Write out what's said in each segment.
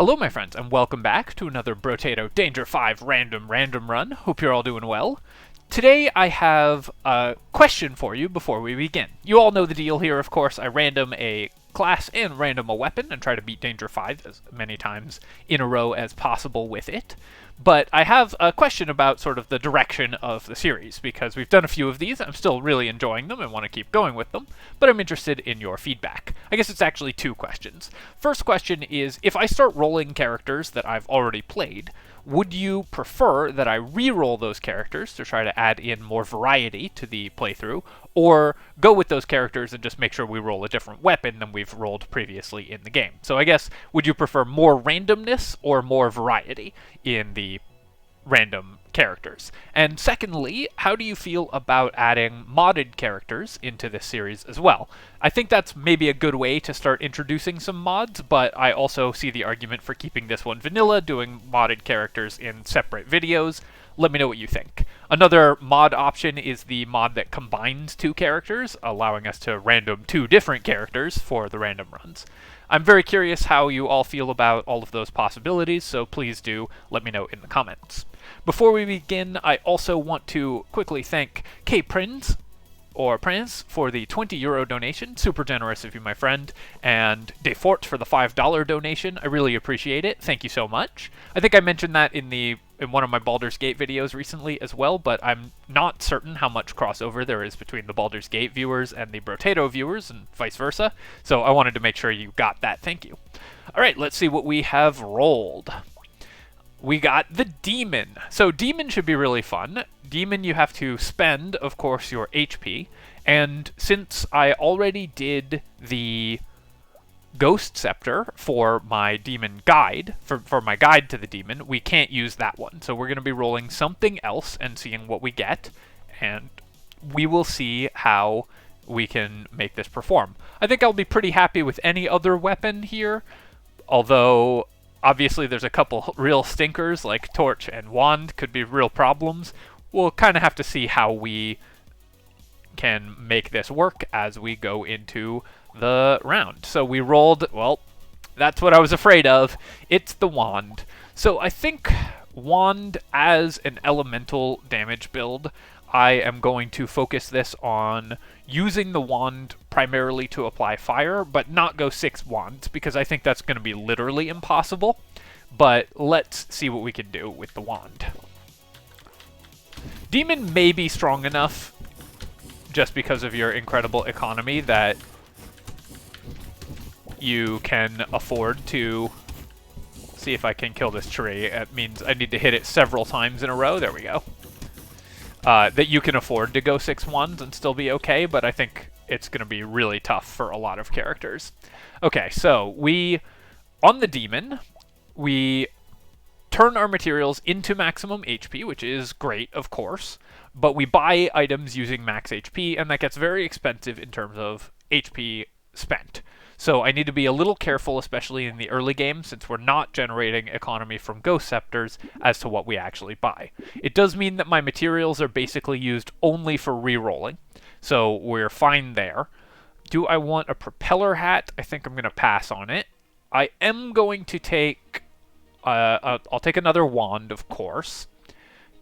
Hello my friends, and welcome back to another Brotato Danger 5 random run. Hope you're all doing well. Today I have a question for you before we begin. You all know the deal here, of course. I random a class and random a weapon and try to beat Danger 5 as many times in a row as possible with it. But I have a question about sort of the direction of the series, because we've done a few of these. I'm still really enjoying them and want to keep going with them, but I'm interested in your feedback. I guess it's actually two questions. First question is, if I start rolling characters that I've already played, would you prefer that I re-roll those characters to try to add in more variety to the playthrough, or go with those characters and just make sure we roll a different weapon than we've rolled previously in the game? So I guess, would you prefer more randomness or more variety in the random characters? And secondly, how do you feel about adding modded characters into this series as well? I think that's maybe a good way to start introducing some mods, but I also see the argument for keeping this one vanilla, doing modded characters in separate videos. Let me know what you think. Another mod option is the mod that combines two characters, allowing us to random two different characters for the random runs. I'm very curious how you all feel about all of those possibilities, so please do let me know in the comments. Before we begin, I also want to quickly thank K-Prinz, or Prince, for the €20 donation. Super generous of you, my friend. And Defort for the $5 donation. I really appreciate it. Thank you so much. I think I mentioned that in one of my Baldur's Gate videos recently as well, but I'm not certain how much crossover there is between the Baldur's Gate viewers and the Brotato viewers, and vice versa. So I wanted to make sure you got that. Thank you. Alright, let's see what we have rolled. We got the Demon. So Demon should be really fun. Demon, you have to spend, of course, your HP. And since I already did the Ghost Scepter for my Demon guide, for my guide to the Demon, we can't use that one. So we're going to be rolling something else and seeing what we get. And we will see how we can make this perform. I think I'll be pretty happy with any other weapon here, although obviously there's a couple real stinkers, like Torch and Wand could be real problems. We'll kind of have to see how we can make this work as we go into the round. So we rolled, well, that's what I was afraid of. It's the Wand. So I think Wand as an elemental damage build, I am going to focus this on using the wand primarily to apply fire, but not go 6 wands, because I think that's going to be literally impossible. But let's see what we can do with the wand. Demon may be strong enough, just because of your incredible economy, that you can afford to see if I can kill this tree. It means I need to hit it several times in a row. There we go. That you can afford to go 6 wands and still be okay, but I think it's going to be really tough for a lot of characters. Okay, so on the Demon, we turn our materials into maximum HP, which is great, of course, but we buy items using max HP, and that gets very expensive in terms of HP spent. So I need to be a little careful, especially in the early game, since we're not generating economy from Ghost Scepters, as to what we actually buy. It does mean that my materials are basically used only for re-rolling, so we're fine there. Do I want a propeller hat? I think I'm going to pass on it. I am going to take I'll take another wand, of course.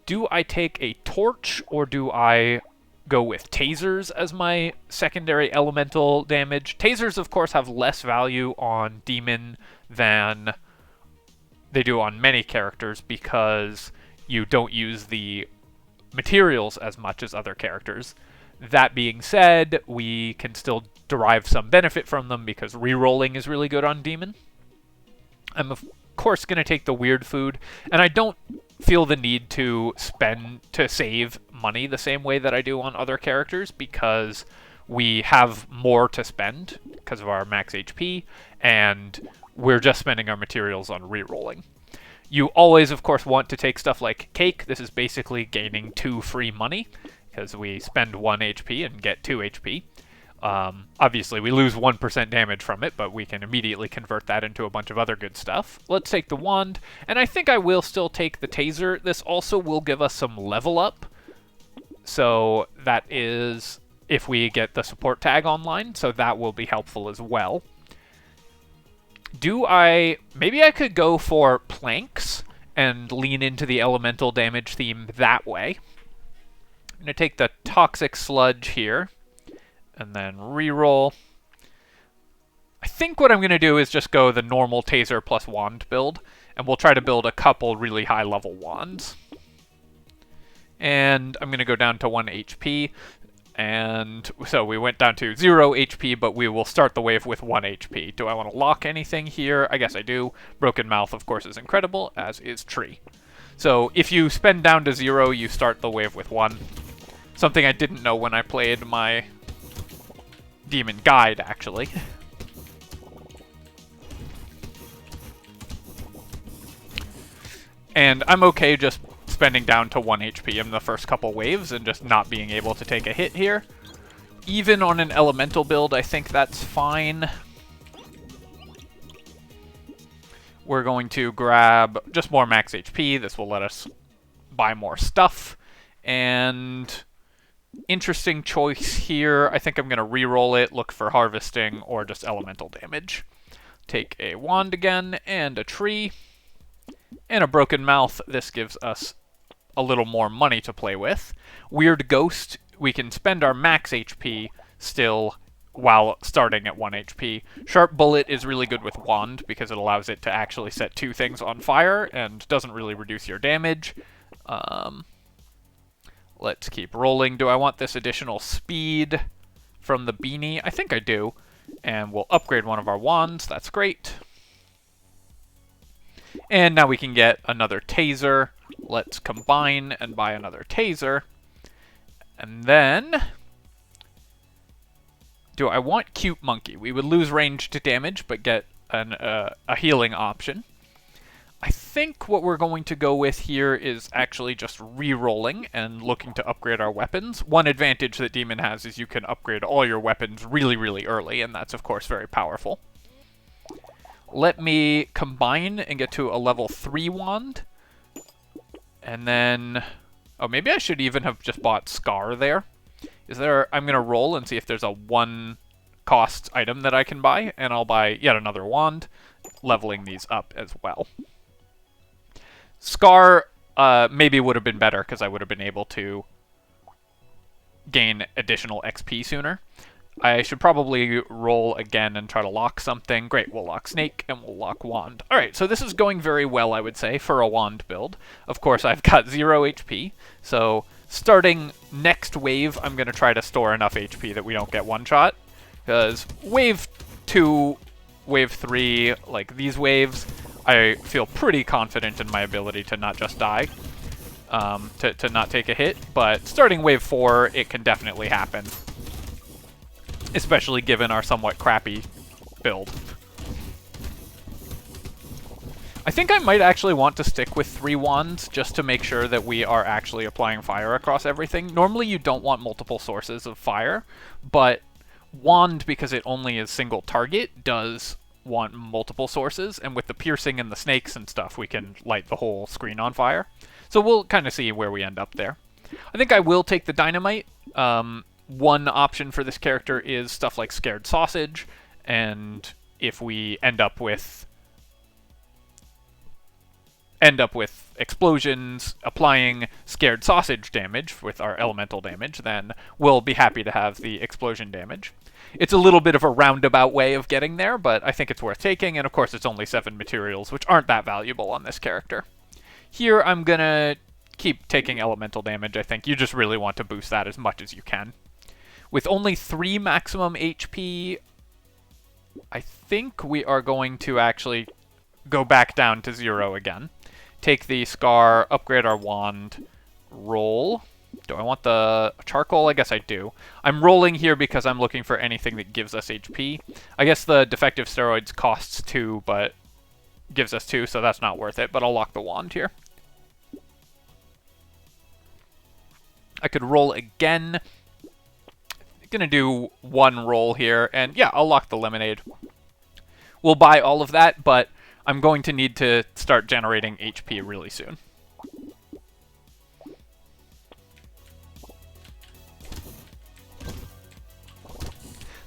Do I take a torch, or do I go with tasers as my secondary elemental damage? Tasers, of course, have less value on Demon than they do on many characters, because you don't use the materials as much as other characters. That being said, we can still derive some benefit from them, because re-rolling is really good on Demon. I'm of course going to take the weird food, and I don't feel the need to save money the same way that I do on other characters, because we have more to spend because of our max HP, and we're just spending our materials on re-rolling. You always, of course, want to take stuff like Cake. This is basically gaining 2 free money, because we spend 1 HP and get 2 HP. Obviously, we lose 1% damage from it, but we can immediately convert that into a bunch of other good stuff. Let's take the wand, and I think I will still take the taser. This also will give us some level up, so that is if we get the support tag online, so that will be helpful as well. Maybe I could go for planks and lean into the elemental damage theme that way. I'm going to take the Toxic Sludge here, and then reroll. I think what I'm going to do is just go the normal Taser plus Wand build, and we'll try to build a couple really high-level wands. And I'm going to go down to 1 HP, and so we went down to 0 HP, but we will start the wave with 1 HP. Do I want to lock anything here? I guess I do. Broken Mouth, of course, is incredible, as is Tree. So if you spend down to 0, you start the wave with 1. Something I didn't know when I played my Demon Guide, actually. And I'm okay just spending down to 1 HP in the first couple waves and just not being able to take a hit here. Even on an elemental build, I think that's fine. We're going to grab just more max HP. This will let us buy more stuff. And interesting choice here. I think I'm going to reroll it, look for harvesting, or just elemental damage. Take a wand again, and a tree. And a Broken Mouth. This gives us a little more money to play with. Weird Ghost, we can spend our max HP still while starting at 1 HP. Sharp Bullet is really good with Wand because it allows it to actually set 2 things on fire and doesn't really reduce your damage. Let's keep rolling. Do I want this additional speed from the beanie? I think I do. And we'll upgrade one of our wands. That's great. And now we can get another Taser. Let's combine and buy another Taser. And then, do I want Cute Monkey? We would lose ranged damage, but get a healing option. I think what we're going to go with here is actually just re-rolling and looking to upgrade our weapons. One advantage that Demon has is you can upgrade all your weapons really, really early, and that's, of course, very powerful. Let me combine and get to a level 3 wand. And then, oh, maybe I should even have just bought Scar there. I'm going to roll and see if there's a 1 cost item that I can buy, and I'll buy yet another wand, leveling these up as well. Scar maybe would have been better because I would have been able to gain additional XP sooner. I should probably roll again and try to lock something. Great, we'll lock Snake and we'll lock Wand. Alright, so this is going very well, I would say, for a Wand build. Of course, I've got 0 HP, so starting next wave, I'm going to try to store enough HP that we don't get one-shot. Because wave 2, wave 3, like these waves, I feel pretty confident in my ability to not just die, to not take a hit. But starting wave 4, it can definitely happen. Especially given our somewhat crappy build. I think I might actually want to stick with 3 wands just to make sure that we are actually applying fire across everything. Normally you don't want multiple sources of fire, but wand, because it only is single target, does want multiple sources, and with the piercing and the snakes and stuff, we can light the whole screen on fire. So we'll kind of see where we end up there. I think I will take the dynamite. One option for this character is stuff like Scared Sausage, and if we end up with explosions applying Scared Sausage damage with our elemental damage, then we'll be happy to have the explosion damage. It's a little bit of a roundabout way of getting there, but I think it's worth taking, and of course it's only 7 materials, which aren't that valuable on this character. Here I'm gonna keep taking elemental damage. I think you just really want to boost that as much as you can. With only 3 maximum HP, I think we are going to actually go back down to 0 again. Take the Scar, upgrade our wand, roll. Do I want the charcoal? I guess I do. I'm rolling here because I'm looking for anything that gives us HP. I guess the defective steroids costs 2, but gives us 2, so that's not worth it, but I'll lock the wand here. I could roll again. Gonna do 1 roll here, and yeah, I'll lock the lemonade. We'll buy all of that, but I'm going to need to start generating HP really soon.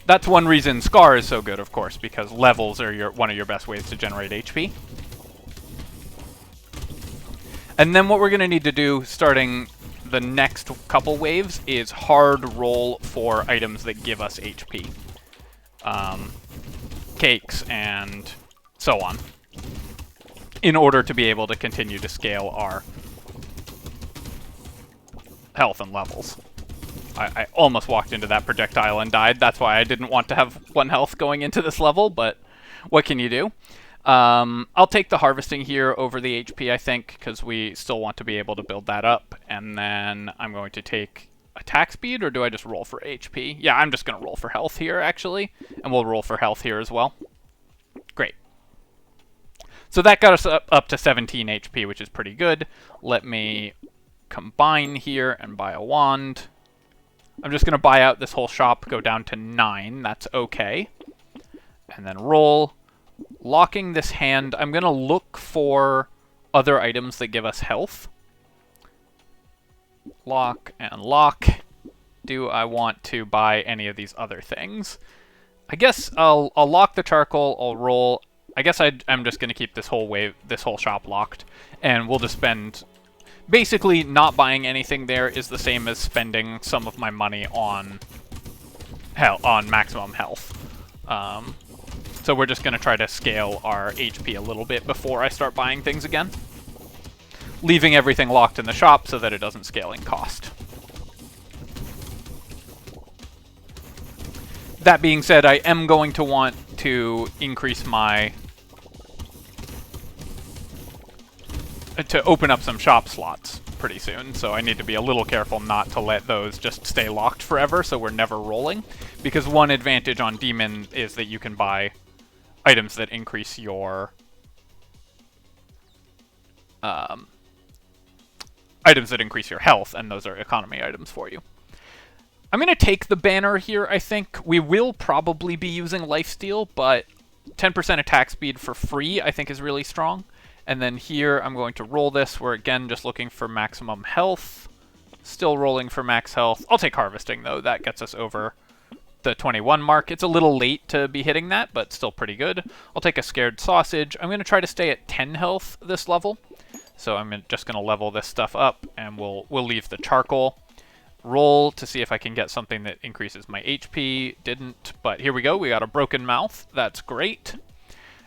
That's one reason Scar is so good, of course, because levels are one of your best ways to generate HP. And then what we're going to need to do, starting the next couple waves, is hard roll for items that give us HP. Cakes and so on, in order to be able to continue to scale our health and levels. I almost walked into that projectile and died. That's why I didn't want to have 1 health going into this level, but what can you do? I'll take the harvesting here over the HP, I think, because we still want to be able to build that up. And then I'm going to take attack speed, or do I just roll for HP? Yeah, I'm just going to roll for health here, actually. And we'll roll for health here as well. Great. So that got us up to 17 HP, which is pretty good. Let me combine here and buy a wand. I'm just going to buy out this whole shop, go down to 9. That's okay. And then roll. Locking this hand, I'm going to look for other items that give us health. Lock and lock. Do I want to buy any of these other things? I guess I'll lock the charcoal, I'll roll. I guess I'm just going to keep this whole shop locked. And we'll just spend... Basically, not buying anything there is the same as spending some of my money on maximum health. So we're just going to try to scale our HP a little bit before I start buying things again. Leaving everything locked in the shop so that it doesn't scale in cost. That being said, I am going to want to increase my... to open up some shop slots pretty soon, so I need to be a little careful not to let those just stay locked forever so we're never rolling. Because one advantage on Demon is that you can buy items that increase your... items that increase your health, and those are economy items for you. I'm going to take the banner here, I think. We will probably be using lifesteal, but 10% attack speed for free I think is really strong. And then here I'm going to roll this. We're again just looking for maximum health. Still rolling for max health. I'll take harvesting though. That gets us over the 21 mark. It's a little late to be hitting that, but still pretty good. I'll take a scared sausage. I'm going to try to stay at 10 health this level. So I'm just going to level this stuff up, and we'll leave the charcoal. Roll to see if I can get something that increases my HP. Didn't, but here we go. We got a broken mouth. That's great.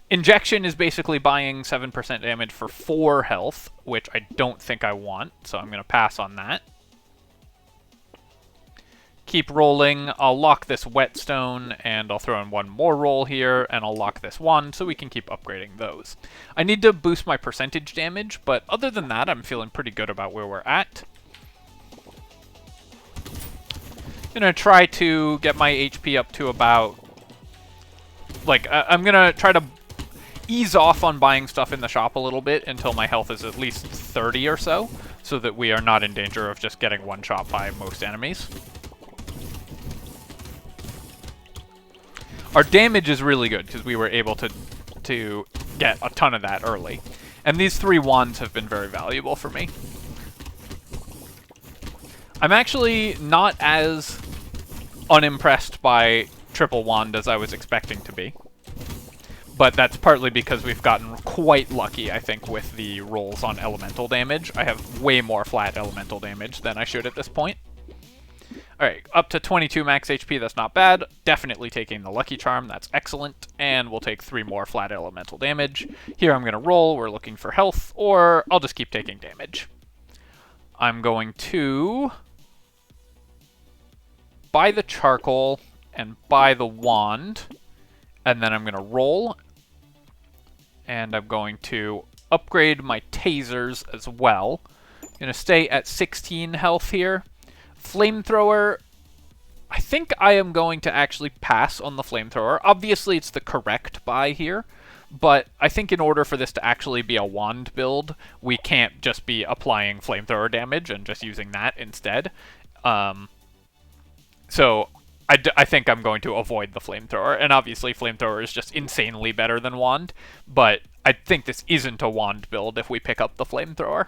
Injection is basically buying 7% damage for 4 health, which I don't think I want, so I'm going to pass on that. Keep rolling. I'll lock this whetstone, and I'll throw in one more roll here, and I'll lock this wand so we can keep upgrading those. I need to boost my percentage damage, but other than that, I'm feeling pretty good about where we're at. I'm going to try to get my HP up to about... I'm going to try to ease off on buying stuff in the shop a little bit until my health is at least 30 or so that we are not in danger of just getting one-shot by most enemies. Our damage is really good because we were able to get a ton of that early. And these 3 wands have been very valuable for me. I'm actually not as unimpressed by triple wand as I was expecting to be. But that's partly because we've gotten quite lucky, I think, with the rolls on elemental damage. I have way more flat elemental damage than I should at this point. Alright, up to 22 max HP, that's not bad. Definitely taking the Lucky Charm, that's excellent. And we'll take 3 more flat elemental damage. Here I'm going to roll, we're looking for health, or I'll just keep taking damage. I'm going to buy the charcoal and buy the wand. And then I'm going to roll. And I'm going to upgrade my tasers as well. I'm going to stay at 16 health here. Flamethrower, I think I am going to actually pass on the flamethrower. Obviously, it's the correct buy here. But I think in order for this to actually be a wand build, we can't just be applying flamethrower damage and just using that instead. So I think I'm going to avoid the flamethrower, and obviously flamethrower is just insanely better than wand, but I think this isn't a wand build if we pick up the flamethrower.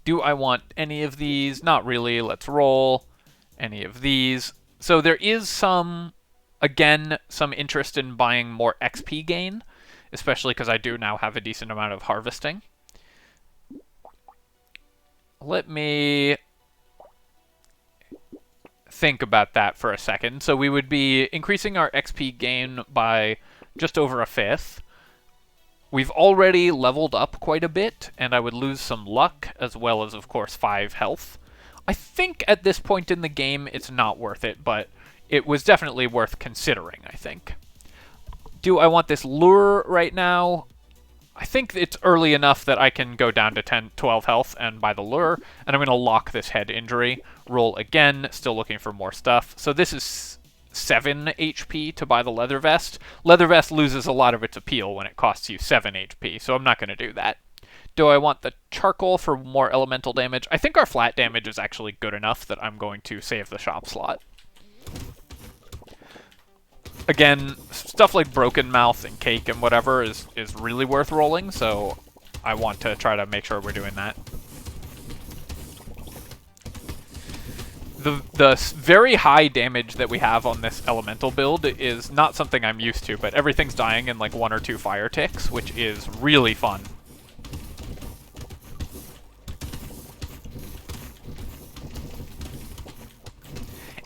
Do I want any of these? Not really. Let's roll. Any of these. So there is some, again, some interest in buying more XP gain, especially because I do now have a decent amount of harvesting. Let me think about that for a second. So we would be increasing our XP gain by just over a fifth. We've already leveled up quite a bit, and I would lose some luck, as well as, of course, 5 health. I think at this point in the game it's not worth it, but it was definitely worth considering, I think. Do I want this lure right now? I think it's early enough that I can go down to 10, 12 health and buy the lure, and I'm going to lock this head injury. Roll again, still looking for more stuff. So this is 7 HP to buy the leather vest. Leather vest loses a lot of its appeal when it costs you 7 HP, so I'm not going to do that. Do I want the charcoal for more elemental damage? I think our flat damage is actually good enough that I'm going to save the shop slot. Again, stuff like Broken Mouth and Cake and whatever is really worth rolling, so I want to try to make sure we're doing that. The very high damage that we have on this elemental build is not something I'm used to, but everything's dying in like 1 or 2 fire ticks, which is really fun.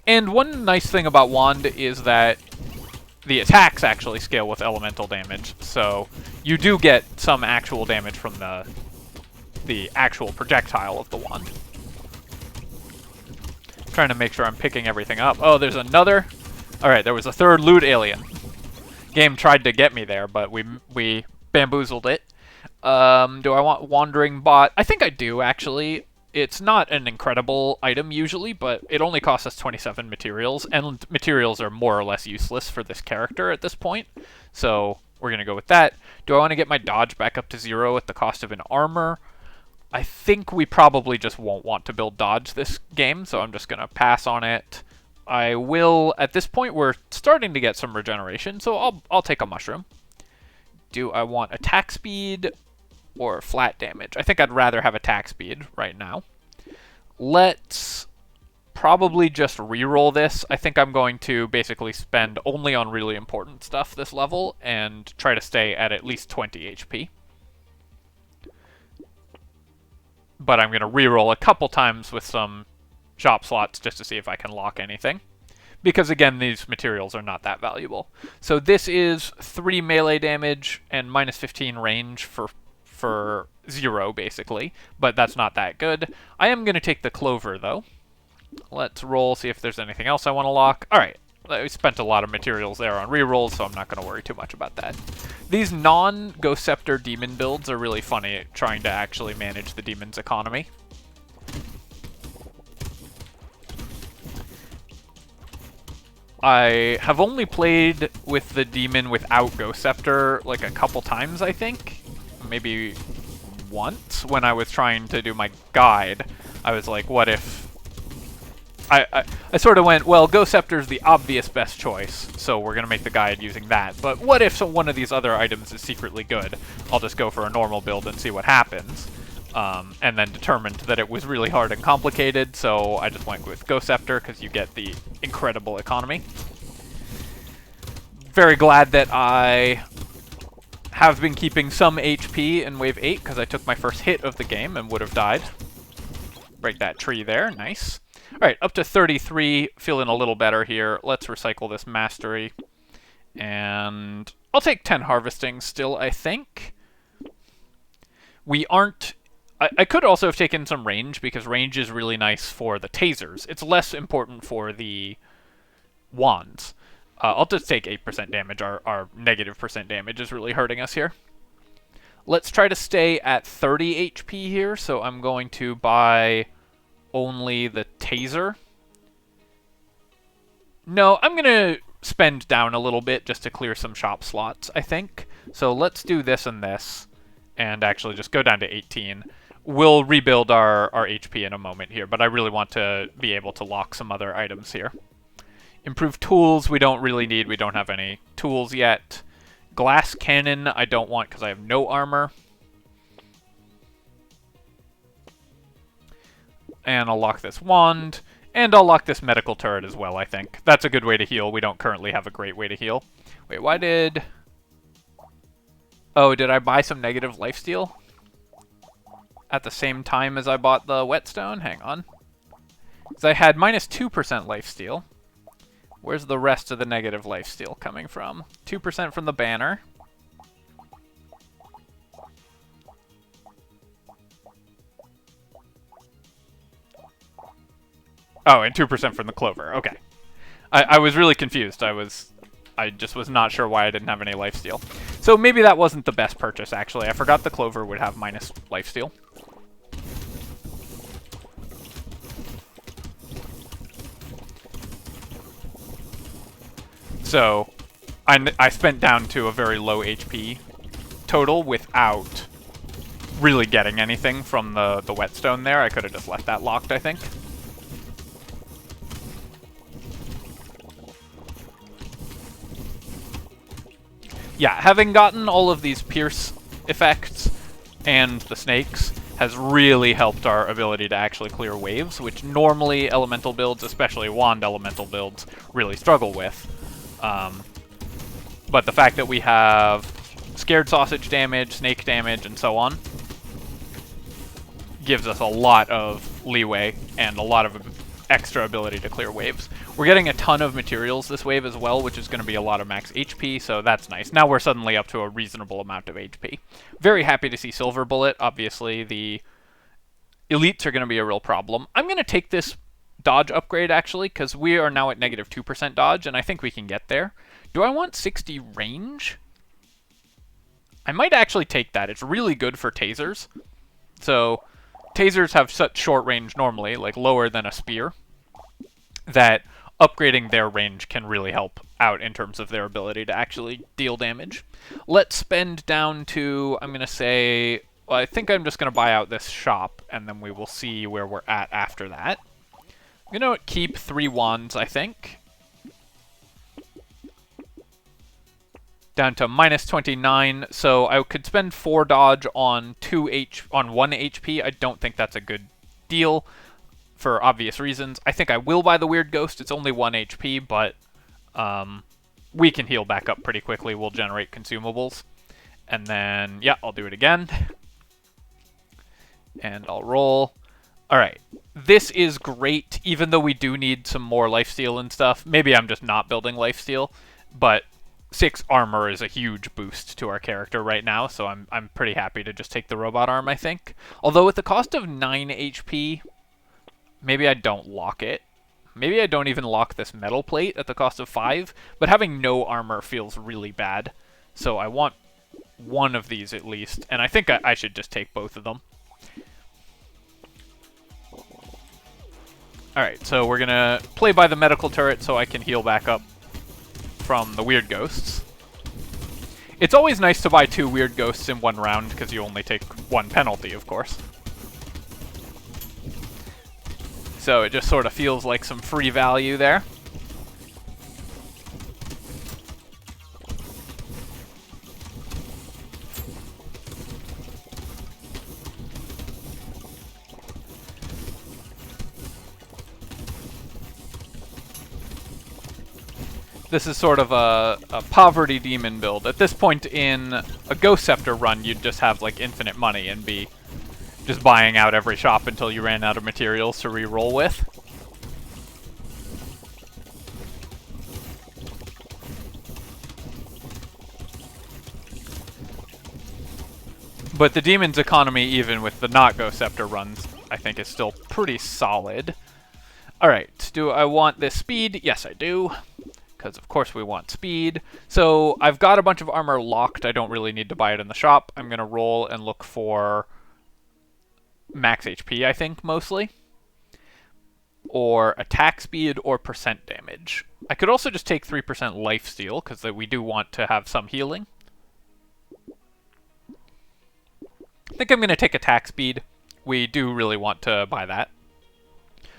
And one nice thing about Wand is that the attacks actually scale with elemental damage, so you do get some actual damage from the actual projectile of the wand. Trying to make sure I'm picking everything up. Oh, there's another. Alright, there was a third loot alien. Game tried to get me there, but we bamboozled it. Do I want Wandering Bot? I think I do, actually. It's not an incredible item usually, but it only costs us 27 materials, and materials are more or less useless for this character at this point, so we're going to go with that. Do I want to get my dodge back up to 0 at the cost of an armor? I think we probably just won't want to build dodge this game, so I'm just going to pass on it. I will, at this point, we're starting to get some regeneration, so I'll take a mushroom. Do I want attack speed or flat damage? I think I'd rather have attack speed right now. Let's probably just reroll this. I think I'm going to basically spend only on really important stuff this level and try to stay at least 20 HP. But I'm going to reroll a couple times with some shop slots just to see if I can lock anything. Because again, these materials are not that valuable. So this is 3 melee damage and minus 15 range for 0, basically, but that's not that good. I am going to take the clover, though. Let's roll, see if there's anything else I want to lock. Alright, we spent a lot of materials there on rerolls, so I'm not going to worry too much about that. These non-Ghost Scepter demon builds are really funny at trying to actually manage the demon's economy. I have only played with the demon without Ghost Scepter like a couple times, I think. Maybe once when I was trying to do my guide. I was like, what if... I sort of went, well, Ghost Scepter's the obvious best choice, so we're going to make the guide using that. But what if one of these other items is secretly good? I'll just go for a normal build and see what happens. And then determined that it was really hard and complicated, so I just went with Ghost Scepter because you get the incredible economy. Very glad that I have been keeping some HP in Wave 8 because I took my first hit of the game and would have died. Break that tree there, nice. Alright, up to 33, feeling a little better here. Let's recycle this mastery. And I'll take 10 harvesting still, I think. We aren't... I could also have taken some range, because range is really nice for the tasers. It's less important for the wands. I'll just take 8% damage. Our negative percent damage is really hurting us here. Let's try to stay at 30 HP here, so I'm going to buy only the taser. No, I'm going to spend down a little bit just to clear some shop slots, I think. So let's do this and this, and actually just go down to 18. We'll rebuild our HP in a moment here, but I really want to be able to lock some other items here. Improved tools we don't really need. We don't have any tools yet. Glass cannon I don't want because I have no armor. And I'll lock this wand. And I'll lock this medical turret as well, I think. That's a good way to heal. We don't currently have a great way to heal. Wait, why did... Oh, did I buy some negative lifesteal? At the same time as I bought the whetstone? Hang on. Because I had minus 2% lifesteal. Where's the rest of the negative lifesteal coming from? 2% from the banner. Oh, and 2% from the clover. Okay. I was really confused. I just was not sure why I didn't have any lifesteal. So maybe that wasn't the best purchase, actually. I forgot the clover would have minus lifesteal. So I spent down to a very low HP total without really getting anything from the whetstone there. I could have just left that locked, I think. Yeah, having gotten all of these pierce effects and the snakes has really helped our ability to actually clear waves, which normally elemental builds, especially wand elemental builds, really struggle with. But the fact that we have scared sausage damage, snake damage, and so on gives us a lot of leeway and a lot of extra ability to clear waves. We're getting a ton of materials this wave as well, which is going to be a lot of max HP, so that's nice. Now we're suddenly up to a reasonable amount of HP. Very happy to see Silver Bullet. Obviously, the elites are going to be a real problem. I'm going to take this dodge upgrade, actually, because we are now at negative 2% dodge, and I think we can get there. Do I want 60 range? I might actually take that. It's really good for tasers. So, tasers have such short range normally, like lower than a spear, that upgrading their range can really help out in terms of their ability to actually deal damage. Let's spend down to, I'm going to say, well, I think I'm just going to buy out this shop, and then we will see where we're at after that. I'm going to keep 3 wands, I think. Down to minus 29, so I could spend 4 dodge on 1 HP. I don't think that's a good deal for obvious reasons. I think I will buy the Weird Ghost. It's only 1 HP, but we can heal back up pretty quickly. We'll generate consumables. And then, yeah, I'll do it again. And I'll roll. Alright, this is great, even though we do need some more lifesteal and stuff. Maybe I'm just not building lifesteal, but 6 armor is a huge boost to our character right now, so I'm pretty happy to just take the robot arm, I think. Although with the cost of 9 HP, maybe I don't lock it. Maybe I don't even lock this metal plate at the cost of 5, but having no armor feels really bad. So I want one of these at least, and I think I should just take both of them. Alright, so we're gonna play by the medical turret so I can heal back up from the weird ghosts. It's always nice to buy 2 weird ghosts in 1 round, because you only take 1 penalty, of course. So it just sort of feels like some free value there. This is sort of a poverty demon build. At this point in a Ghost Scepter run, you'd just have like infinite money and be just buying out every shop until you ran out of materials to re-roll with. But the demon's economy, even with the not Ghost Scepter runs, I think is still pretty solid. Alright, do I want this speed? Yes, I do. Because of course we want speed. So I've got a bunch of armor locked. I don't really need to buy it in the shop. I'm going to roll and look for max HP, I think, mostly. Or attack speed or percent damage. I could also just take 3% lifesteal, because we do want to have some healing. I think I'm going to take attack speed. We do really want to buy that.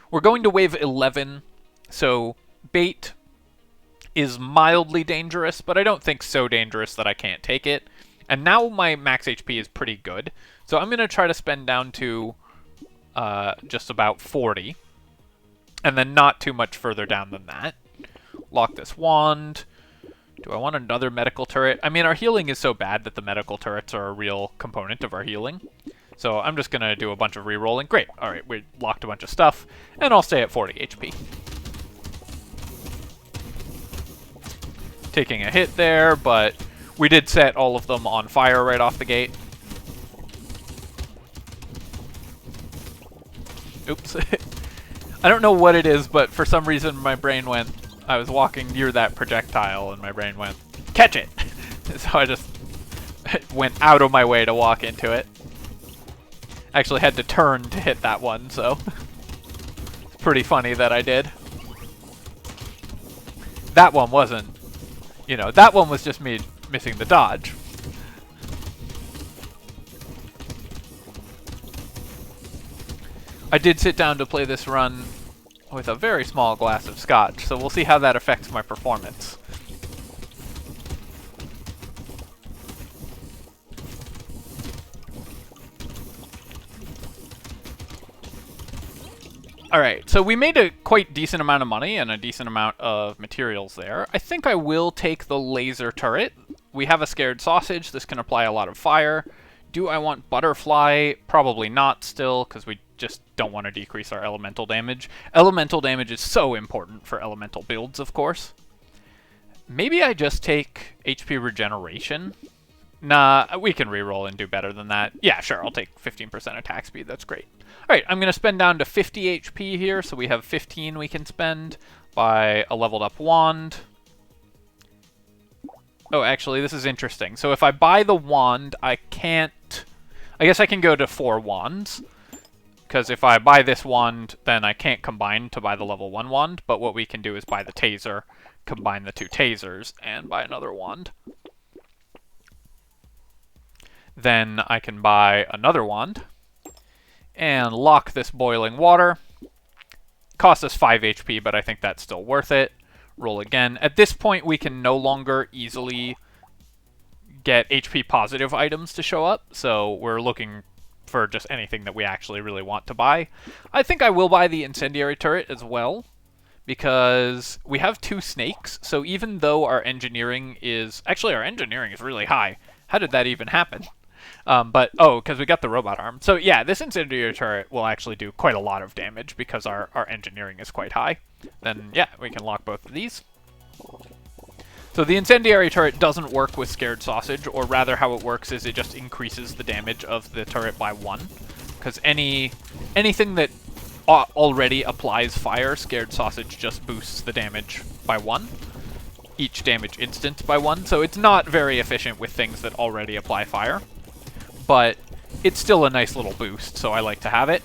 We're going to wave 11, so bait is mildly dangerous, but I don't think so dangerous that I can't take it. And now my max HP is pretty good, so I'm going to try to spend down to just about 40. And then not too much further down than that. Lock this wand. Do I want another medical turret? I mean, our healing is so bad that the medical turrets are a real component of our healing. So I'm just going to do a bunch of re-rolling. Great. All right, we locked a bunch of stuff. And I'll stay at 40 HP. Taking a hit there, but we did set all of them on fire right off the gate. Oops. I don't know what it is, but for some reason my brain went... I was walking near that projectile and my brain went, catch it! So I just went out of my way to walk into it. Actually had to turn to hit that one, so it's pretty funny that I did. That one wasn't, you know, that one was just me missing the dodge. I did sit down to play this run with a very small glass of scotch, so we'll see how that affects my performance. Alright, so we made a quite decent amount of money and a decent amount of materials there. I think I will take the laser turret. We have a scared sausage. This can apply a lot of fire. Do I want butterfly? Probably not still, because we just don't want to decrease our elemental damage. Elemental damage is so important for elemental builds, of course. Maybe I just take HP regeneration. Nah, we can reroll and do better than that. Yeah, sure, I'll take 15% attack speed. That's great. Alright, I'm going to spend down to 50 HP here, so we have 15 we can spend by a leveled up wand. Oh, actually, this is interesting. So if I buy the wand, I can't... I guess I can go to 4 wands. Because if I buy this wand, then I can't combine to buy the level 1 wand. But what we can do is buy the taser, combine the 2 tasers, and buy another wand. Then I can buy another wand. And lock this boiling water. Cost us 5 HP, but I think that's still worth it. Roll again. At this point, we can no longer easily get HP positive items to show up, so we're looking for just anything that we actually really want to buy. I think I will buy the incendiary turret as well, because we have 2 snakes, so even though our engineering is... Actually, our engineering is really high. How did that even happen? Because we got the robot arm. So yeah, this incendiary turret will actually do quite a lot of damage because our engineering is quite high. Then yeah, we can lock both of these. So the incendiary turret doesn't work with scared sausage, or rather how it works is it just increases the damage of the turret by 1. Because anything that already applies fire, scared sausage just boosts the damage by 1. Each damage instant by 1, so it's not very efficient with things that already apply fire. But it's still a nice little boost, so I like to have it.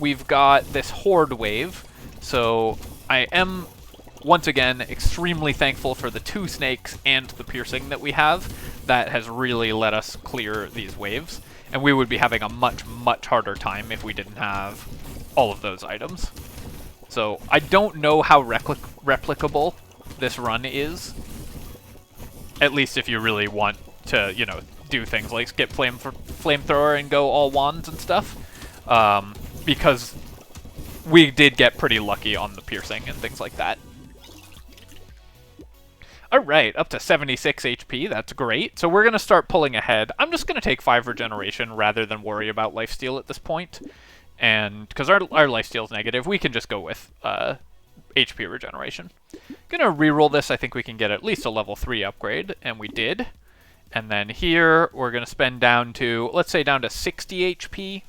We've got this Horde wave, so I am, once again, extremely thankful for the 2 snakes and the piercing that we have. That has really let us clear these waves, and we would be having a much, much harder time if we didn't have all of those items. So I don't know how replicable this run is, at least if you really want to, you know, do things like skip flamethrower and go all wands and stuff, because we did get pretty lucky on the piercing and things like that. Alright, up to 76 HP, that's great. So we're going to start pulling ahead. I'm just going to take 5 regeneration rather than worry about lifesteal at this point. And because our lifesteal is negative, we can just go with HP regeneration. Gonna reroll this. I think we can get at least a level 3 upgrade, and we did. And then here, we're gonna spend down to, let's say down to 60 HP.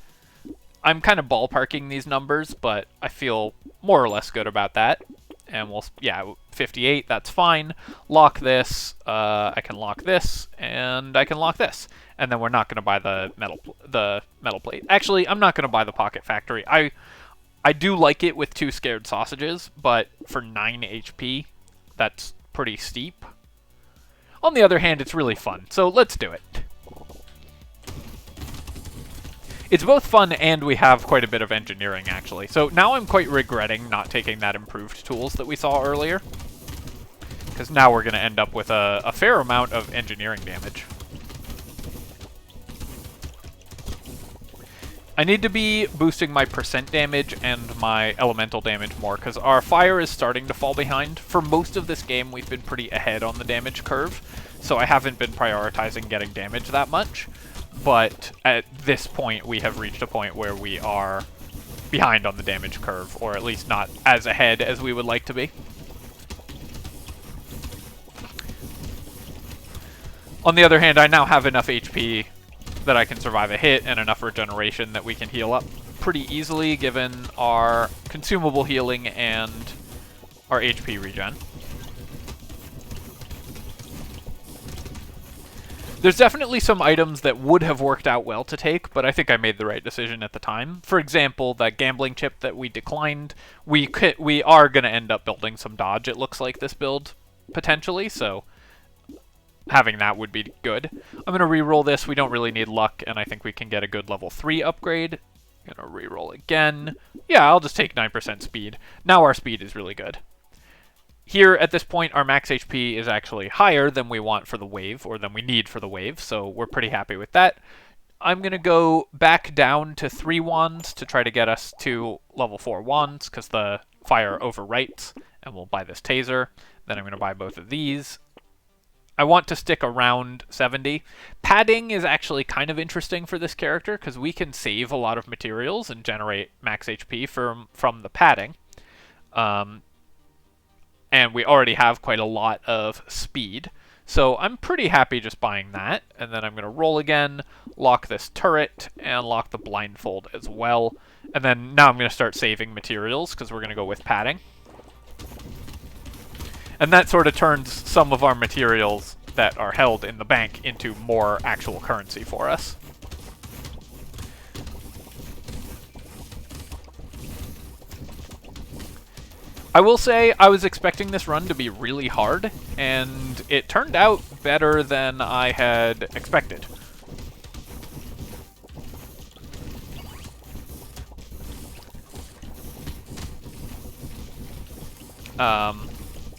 I'm kind of ballparking these numbers, but I feel more or less good about that. And we'll, yeah, 58, that's fine. Lock this, I can lock this, and I can lock this. And then we're not gonna buy the metal plate. Actually, I'm not gonna buy the Pocket Factory. I do like it with 2 scared sausages, but for 9 HP, that's pretty steep. On the other hand, it's really fun, so let's do it. It's both fun and we have quite a bit of engineering, actually. So now I'm quite regretting not taking that improved tools that we saw earlier, because now we're going to end up with a fair amount of engineering damage. I need to be boosting my percent damage and my elemental damage more, because our fire is starting to fall behind. For most of this game, we've been pretty ahead on the damage curve, so I haven't been prioritizing getting damage that much. But at this point, we have reached a point where we are behind on the damage curve, or at least not as ahead as we would like to be. On the other hand, I now have enough HP that I can survive a hit and enough regeneration that we can heal up pretty easily given our consumable healing and our HP regen. There's definitely some items that would have worked out well to take, but I think I made the right decision at the time. For example, that gambling chip that we declined, we are going to end up building some dodge, it looks like, this build, potentially, so having that would be good. I'm going to reroll this. We don't really need luck, and I think we can get a good level 3 upgrade. I'm going to reroll again. Yeah, I'll just take 9% speed. Now our speed is really good. Here, at this point, our max HP is actually higher than we want for the wave, or than we need for the wave, so we're pretty happy with that. I'm going to go back down to 3 wands to try to get us to level 4 wands, because the fire overwrites, and we'll buy this taser. Then I'm going to buy both of these. I want to stick around 70. Padding is actually kind of interesting for this character, because we can save a lot of materials and generate max HP from the padding. And we already have quite a lot of speed. So I'm pretty happy just buying that. And then I'm going to roll again, lock this turret, and lock the blindfold as well. And then now I'm going to start saving materials, because we're going to go with padding. And that sort of turns some of our materials that are held in the bank into more actual currency for us. I will say I was expecting this run to be really hard, and it turned out better than I had expected.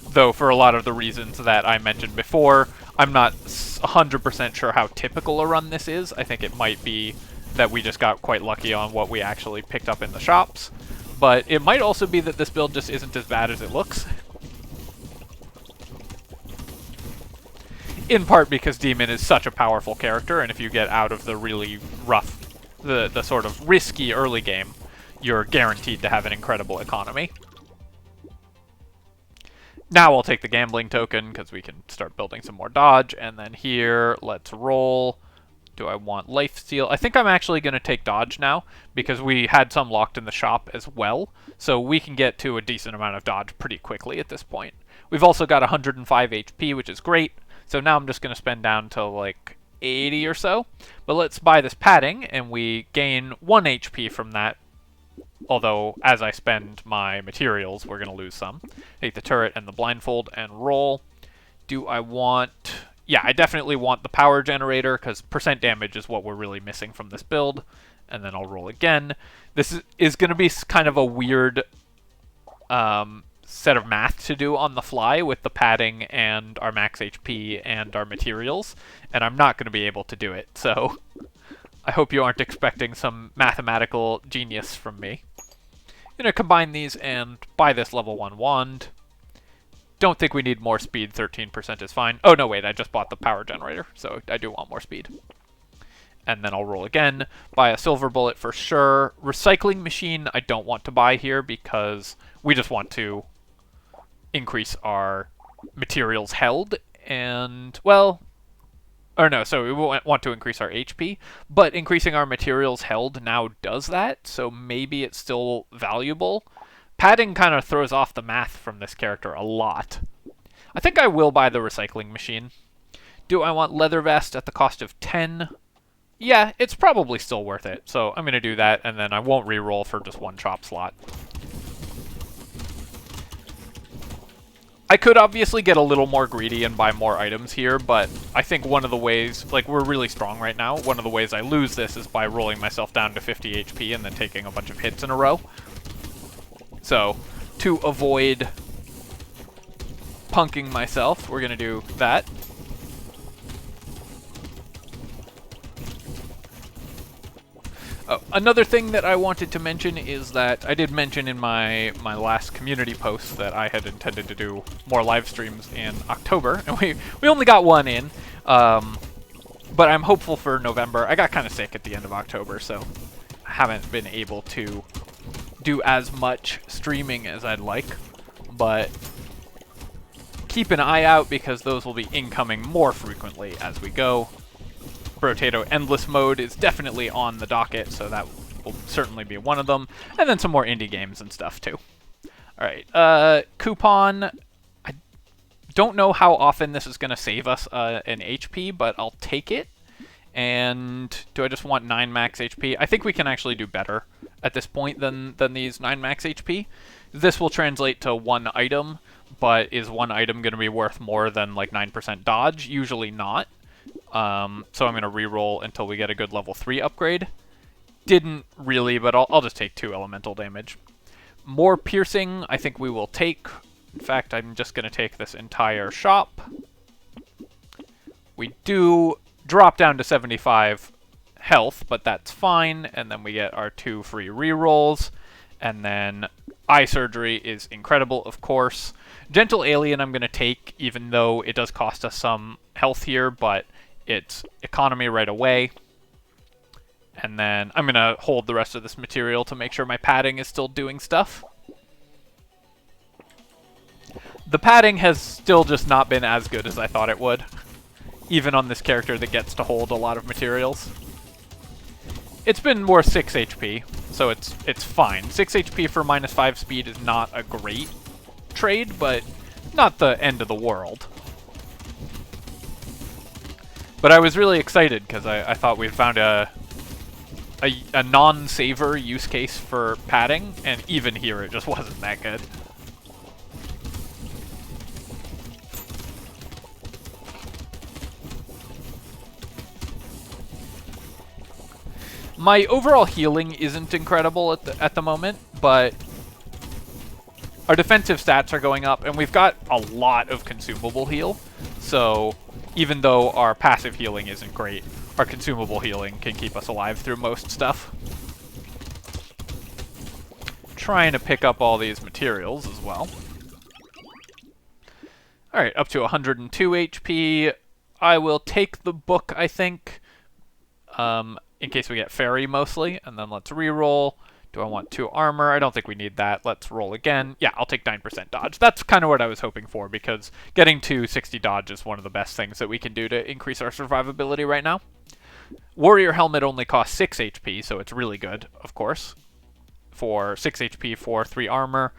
Though for a lot of the reasons that I mentioned before, I'm not 100% sure how typical a run this is. I think it might be that we just got quite lucky on what we actually picked up in the shops. But it might also be that this build just isn't as bad as it looks. In part because Demon is such a powerful character, and if you get out of the really rough, the sort of risky early game, you're guaranteed to have an incredible economy. Now I'll take the gambling token, because we can start building some more dodge, and then here, let's roll. Do I want lifesteal? I think I'm actually going to take dodge now, because we had some locked in the shop as well, so we can get to a decent amount of dodge pretty quickly at this point. We've also got 105 HP, which is great, so now I'm just going to spend down to like 80 or so. But let's buy this padding, and we gain 1 HP from that, although as I spend my materials, we're going to lose some. Take the turret and the blindfold and roll. Do I want... Yeah, I definitely want the power generator, because percent damage is what we're really missing from this build. And then I'll roll again. This is going to be kind of a weird set of math to do on the fly with the padding and our max HP and our materials. And I'm not going to be able to do it, so I hope you aren't expecting some mathematical genius from me. I'm going to combine these and buy this level 1 wand. Don't think we need more speed, 13% is fine. Oh, no, wait, I just bought the power generator, so I do want more speed. And then I'll roll again, buy a silver bullet for sure. Recycling machine I don't want to buy here, because we just want to increase our materials held, and, well, or no, so we want to increase our HP, but increasing our materials held now does that, so maybe it's still valuable. Padding kind of throws off the math from this character a lot. I think I will buy the recycling machine. Do I want leather vest at the cost of 10? Yeah, it's probably still worth it. So I'm going to do that, and then I won't reroll for just 1 chop slot. I could obviously get a little more greedy and buy more items here, but I think one of the ways, like, we're really strong right now. One of the ways I lose this is by rolling myself down to 50 HP and then taking a bunch of hits in a row. So, to avoid punking myself, we're going to do that. Oh, another thing that I wanted to mention is that I did mention in my last community post that I had intended to do more live streams in October, and we only got one in, but I'm hopeful for November. I got kind of sick at the end of October, so I haven't been able to do as much streaming as I'd like, but keep an eye out because those will be incoming more frequently as we go. Brotato Endless Mode is definitely on the docket, so that will certainly be one of them. And then some more indie games and stuff, too. Alright, Coupon. I don't know how often this is going to save us an HP, but I'll take it. And do I just want 9 max HP? I think we can actually do better at this point than these 9 max HP. This will translate to 1 item, but is 1 item going to be worth more than like 9% dodge? Usually not. So I'm going to reroll until we get a good level 3 upgrade. Didn't really, but I'll just take 2 elemental damage. More piercing, I think we will take. In fact, I'm just going to take this entire shop. We do drop down to 75 health, but that's fine. And then we get our 2 free rerolls. And then eye surgery is incredible, of course. Gentle Alien I'm going to take, even though it does cost us some health here, but it's economy right away. And then I'm going to hold the rest of this material to make sure my padding is still doing stuff. The padding has still just not been as good as I thought it would, even on this character that gets to hold a lot of materials. It's been more 6 HP, so it's fine. 6 HP for -5 speed is not a great trade, but not the end of the world. But I was really excited because I thought we found a non-saver use case for padding, and even here it just wasn't that good. My overall healing isn't incredible at the moment, but our defensive stats are going up, and we've got a lot of consumable heal. So even though our passive healing isn't great, our consumable healing can keep us alive through most stuff. Trying to pick up all these materials as well. Alright, up to 102 HP. I will take the book, I think. In case we get fairy mostly, and then let's reroll. Do I want 2 armor? I don't think we need that. Let's roll again. Yeah, I'll take 9% dodge. That's kind of what I was hoping for, because getting to 60 dodge is one of the best things that we can do to increase our survivability right now. Warrior Helmet only costs 6 HP, so it's really good, of course. For 6 HP for 3 armor,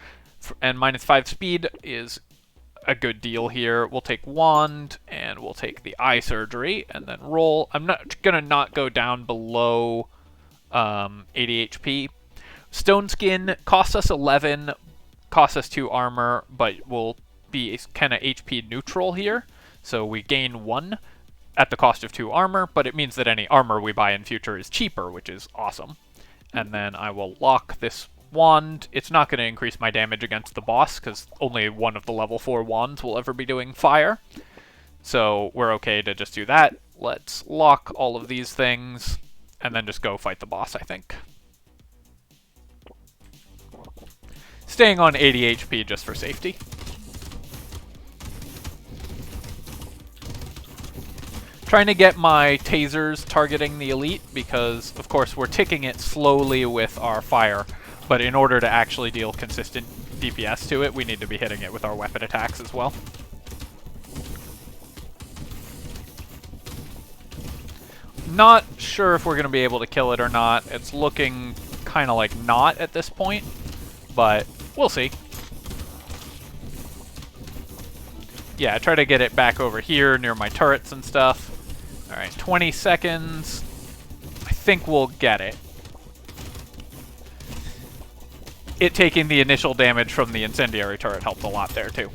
and -5 speed is a good deal here. We'll take Wand, and we'll take the eye surgery, and then roll. I'm not gonna not go down below 80 HP. Stone Skin costs us 11, costs us 2 armor, but will be kind of HP neutral here. So we gain 1 at the cost of 2 armor, but it means that any armor we buy in future is cheaper, which is awesome. And then I will lock this wand. It's not going to increase my damage against the boss, because only one of the level 4 wands will ever be doing fire. So we're okay to just do that. Let's lock all of these things, and then just go fight the boss, I think. Staying on 80 HP just for safety. Trying to get my tasers targeting the elite, because, of course, we're ticking it slowly with our fire. But in order to actually deal consistent DPS to it, we need to be hitting it with our weapon attacks as well. Not sure if we're going to be able to kill it or not. It's looking kind of like not at this point, but we'll see. Yeah, try to get it back over here near my turrets and stuff. Alright, 20 seconds. I think we'll get it. It taking the initial damage from the incendiary turret helped a lot there, too.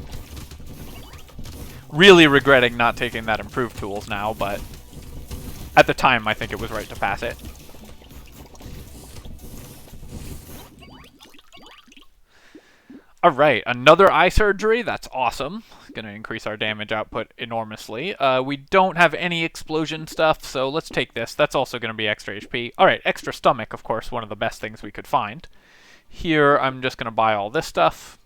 Really regretting not taking that improved tools now, but at the time, I think it was right to pass it. Alright, another eye surgery. That's awesome. Going to increase our damage output enormously. We don't have any explosion stuff, so let's take this. That's also going to be extra HP. Alright, extra stomach, of course, one of the best things we could find. Here, I'm just going to buy all this stuff.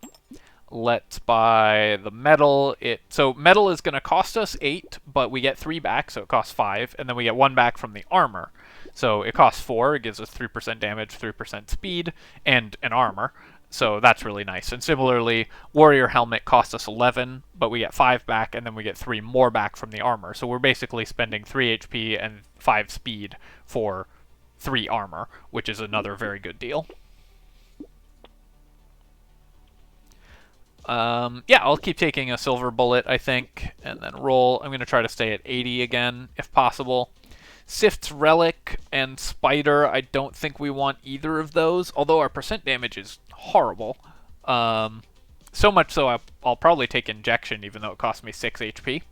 Let's buy the metal. So metal is going to cost us 8, but we get 3 back, so it costs 5, and then we get 1 back from the armor. So it costs 4, it gives us 3% damage, 3% speed, and an armor. So that's really nice. And similarly, warrior helmet costs us 11, but we get 5 back, and then we get 3 more back from the armor. So we're basically spending 3 HP and 5 speed for 3 armor, which is another very good deal. Yeah, I'll keep taking a silver bullet, I think, and then roll. I'm going to try to stay at 80 again, if possible. Sift's Relic and Spider, I don't think we want either of those, although our percent damage is horrible. So much so I'll probably take Injection, even though it costs me 6 HP.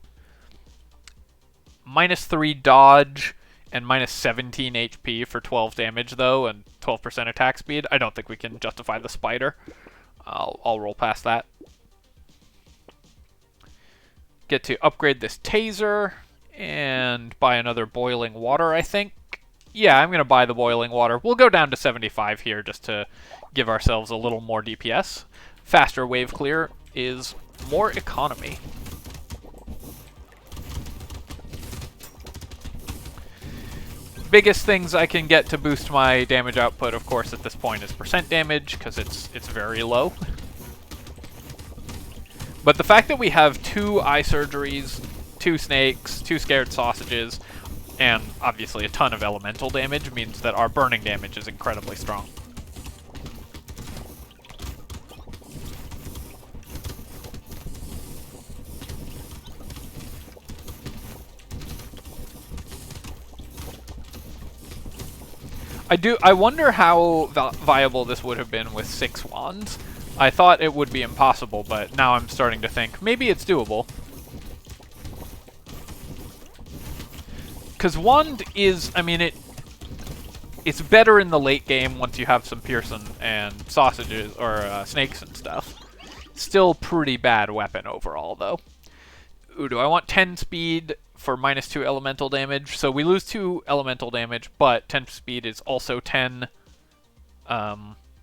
-3 dodge and -17 HP for 12 damage, though, and 12% attack speed. I don't think we can justify the Spider. I'll roll past that. Get to upgrade this taser and buy another boiling water, I think. Yeah, I'm going to buy the boiling water. We'll go down to 75 here just to give ourselves a little more DPS. Faster wave clear is more economy. Biggest things I can get to boost my damage output, of course, at this point is percent damage, because it's very low. But the fact that we have 2 eye surgeries, 2 snakes, 2 scared sausages, and obviously a ton of elemental damage means that our burning damage is incredibly strong. I wonder how viable this would have been with 6 wands. I thought it would be impossible, but now I'm starting to think maybe it's doable. Because wand is, I mean, it's better in the late game once you have some Pearson and sausages, or snakes and stuff. Still pretty bad weapon overall, though. Ooh, do I want 10 speed for -2 elemental damage? So we lose 2 elemental damage, but 10 speed is also 10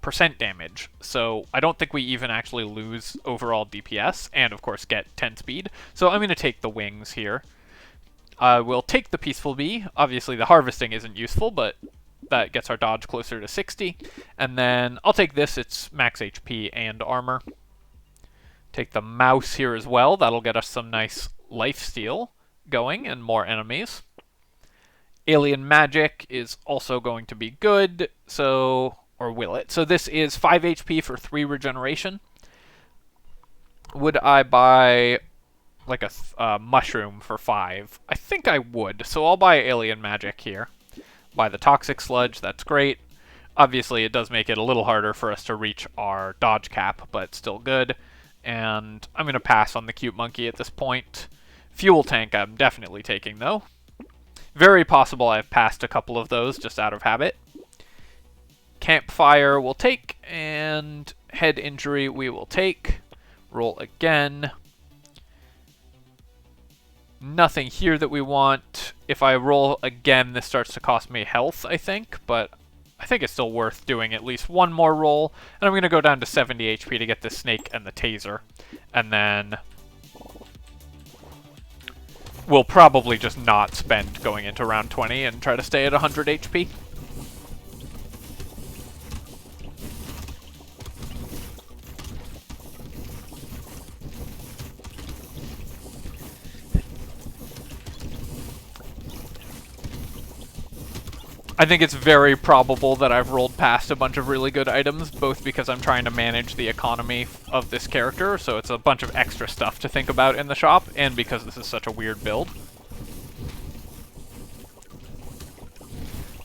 percent damage. So I don't think we even actually lose overall DPS, and of course get 10 speed. So I'm going to take the wings here. We'll take the Peaceful Bee. Obviously the harvesting isn't useful, but that gets our dodge closer to 60. And then I'll take this, it's max HP and armor. Take the mouse here as well, that'll get us some nice lifesteal going and more enemies. Alien Magic is also going to be good, so, or will it? So this is 5 HP for 3 regeneration. Would I buy like a mushroom for 5? I think I would, so I'll buy Alien Magic here. Buy the Toxic Sludge, that's great. Obviously it does make it a little harder for us to reach our dodge cap, but still good. And I'm going to pass on the Cute Monkey at this point. Fuel Tank I'm definitely taking, though. Very possible I've passed a couple of those just out of habit. Campfire we'll take, and Head Injury we will take. Roll again. Nothing here that we want. If I roll again, this starts to cost me health, I think, but I think it's still worth doing at least one more roll. And I'm going to go down to 70 HP to get the snake and the taser. And then we'll probably just not spend going into round 20 and try to stay at 100 HP. I think it's very probable that I've rolled past a bunch of really good items, both because I'm trying to manage the economy of this character, so it's a bunch of extra stuff to think about in the shop, and because this is such a weird build.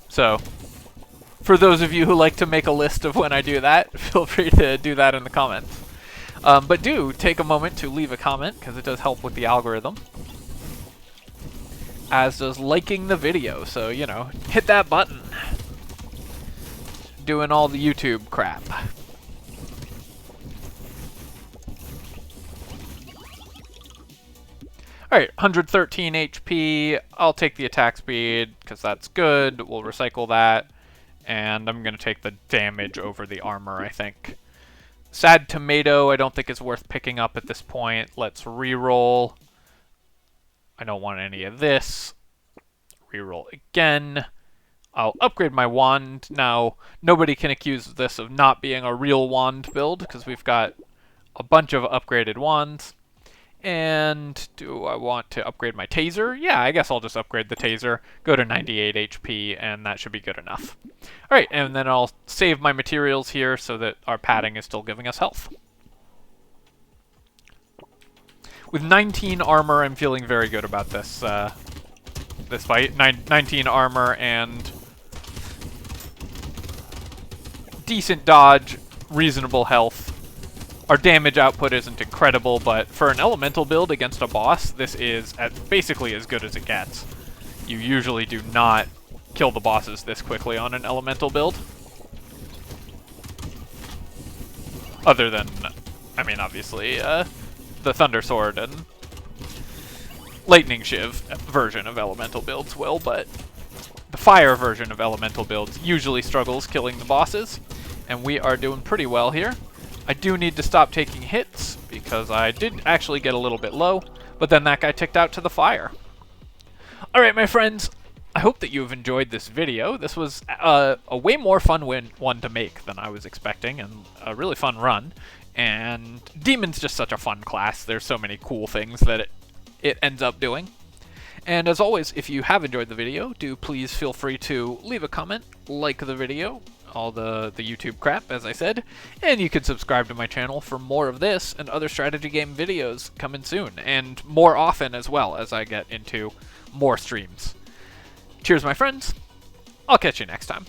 So, for those of you who like to make a list of when I do that, feel free to do that in the comments. But do take a moment to leave a comment, because it does help with the algorithm. As does liking the video, so, you know, hit that button. Doing all the YouTube crap. Alright, 113 HP. I'll take the attack speed, because that's good. We'll recycle that. And I'm going to take the damage over the armor, I think. Sad Tomato, I don't think is worth picking up at this point. Let's reroll. I don't want any of this. Reroll again. I'll upgrade my wand. Now, nobody can accuse this of not being a real wand build, because we've got a bunch of upgraded wands. And do I want to upgrade my taser? Yeah, I guess I'll just upgrade the taser, go to 98 HP, and that should be good enough. Alright, and then I'll save my materials here so that our padding is still giving us health. With 19 armor, I'm feeling very good about this this fight. 19 armor and decent dodge, reasonable health. Our damage output isn't incredible, but for an elemental build against a boss, this is basically as good as it gets. You usually do not kill the bosses this quickly on an elemental build. Other than, I mean, obviously, the Thunder Sword and Lightning Shiv version of elemental builds will, but the fire version of elemental builds usually struggles killing the bosses, and we are doing pretty well here. I do need to stop taking hits, because I did actually get a little bit low, but then that guy ticked out to the fire. Alright, my friends, I hope that you've enjoyed this video. This was a way more fun one to make than I was expecting, and a really fun run. And Demon's just such a fun class. There's so many cool things that it ends up doing. And as always, if you have enjoyed the video, do please feel free to leave a comment, like the video, all the YouTube crap, as I said, and you can subscribe to my channel for more of this and other strategy game videos coming soon, and more often as well as I get into more streams. Cheers, my friends. I'll catch you next time.